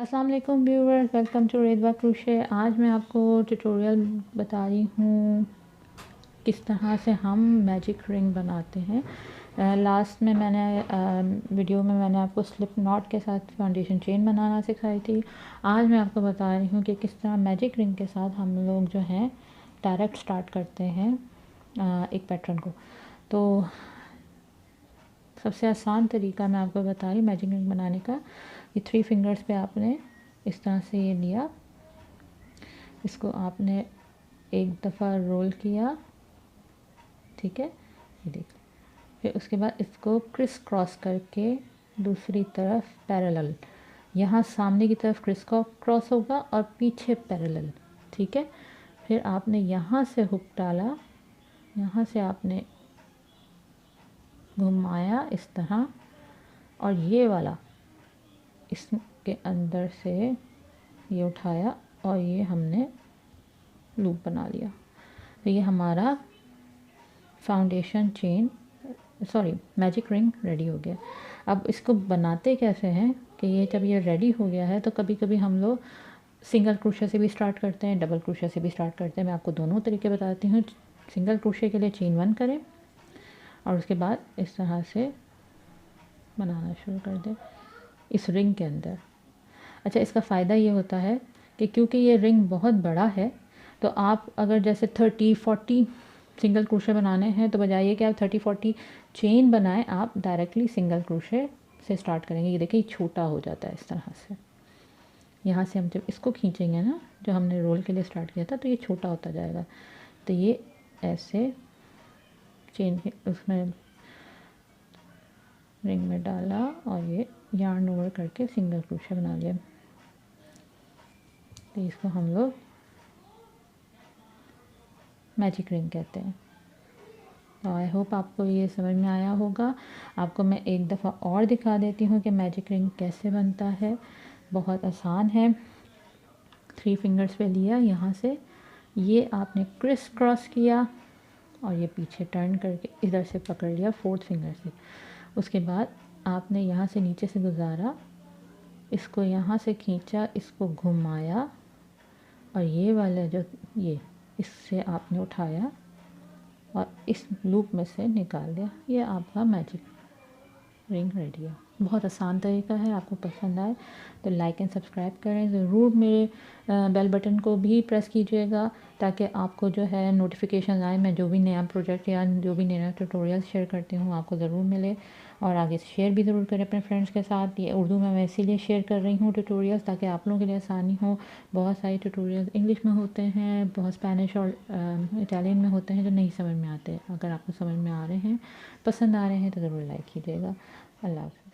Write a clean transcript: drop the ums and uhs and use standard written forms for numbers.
अस्सलाम वालेकुम viewers, welcome to रेदवा crochet. आज मैं आपको ट्यूटोरियल बता रही हूँ किस तरह से हम मैजिक रिंग बनाते हैं। लास्ट में वीडियो में मैंने आपको स्लिप नॉट के साथ फाउंडेशन चेन बनाना सिखाई थी। आज मैं आपको बता रही हूँ कि किस तरह मैजिक रिंग के साथ हम लोग जो हैं डायरेक्ट स्टार्ट करते हैं एक पैटर्न को। तो सबसे आसान तरीका मैं आपको बता रही हूँ मैजिक रिंग बनाने का। ये 3 फिंगर्स पे आपने इस तरह से ये लिया, इसको आपने एक दफ़ा रोल किया, ठीक है, ये देख। फिर उसके बाद इसको क्रिस क्रॉस करके दूसरी तरफ पैरेलल, यहाँ सामने की तरफ क्रिस क्रॉस होगा और पीछे पैरेलल, ठीक है। फिर आपने यहाँ से हुक डाला, यहाँ से आपने घुमाया इस तरह, और ये वाला इसके अंदर से ये उठाया और ये हमने लूप बना लिया। तो ये हमारा foundation chain magic ring ready हो गया। अब इसको बनाते कैसे हैं कि ये जब ये रेडी हो गया है तो कभी कभी हम लोग सिंगल क्रोशे से भी स्टार्ट करते हैं, डबल क्रोशे से भी स्टार्ट करते हैं। मैं आपको दोनों तरीके बताती हूँ। सिंगल क्रोशे के लिए चेन 1 करें और उसके बाद इस तरह से बनाना शुरू कर दें इस रिंग के अंदर। अच्छा, इसका फ़ायदा ये होता है कि क्योंकि ये रिंग बहुत बड़ा है तो आप अगर जैसे 30-40 सिंगल क्रोशे बनाने हैं तो बजाय कि आप 30-40 चेन बनाएं, आप डायरेक्टली सिंगल क्रोशे से स्टार्ट करेंगे। ये देखिए छोटा हो जाता है इस तरह से। यहाँ से हम जब इसको खींचेंगे ना, जो हमने रोल के लिए स्टार्ट किया था, तो ये छोटा होता जाएगा। तो ये ऐसे चेन के उसमें रिंग में डाला और ये यार्न ओवर करके सिंगल क्रोशे बना लिया। तो इसको हम लोग मैजिक रिंग कहते हैं। तो आई होप आपको ये समझ में आया होगा। आपको मैं एक दफ़ा और दिखा देती हूँ कि मैजिक रिंग कैसे बनता है। बहुत आसान है। 3 फिंगर्स पे लिया, यहाँ से ये आपने क्रिस क्रॉस किया और ये पीछे टर्न करके इधर से पकड़ लिया 4th फिंगर से। उसके बाद आपने यहाँ से नीचे से गुजारा, इसको यहाँ से खींचा, इसको घुमाया और ये वाला जो ये इससे आपने उठाया और इस लूप में से निकाल दिया। ये आपका मैजिक रिंग रेडी है। बहुत आसान तरीका है। आपको पसंद आए तो लाइक एंड सब्सक्राइब करें। ज़रूर मेरे बेल बटन को भी प्रेस कीजिएगा ताकि आपको जो है नोटिफिकेशन आए। मैं जो भी नया प्रोजेक्ट या जो भी नया ट्यूटोरियल शेयर करती हूँ आपको ज़रूर मिले। और आगे से शेयर भी ज़रूर करें अपने फ्रेंड्स के साथ। ये उर्दू में मैं इसीलिए शेयर कर रही हूँ ट्यूटोरियल्स, ताकि आप लोगों के लिए आसानी हो। बहुत सारे ट्यूटोरियल्स इंग्लिश में होते हैं, बहुत स्पेनिश और इटालियन में होते हैं जो नहीं समझ में आते। अगर आपको समझ में आ रहे हैं, पसंद आ रहे हैं तो ज़रूर लाइक कीजिएगा। अल्लाह हाफ़िज़।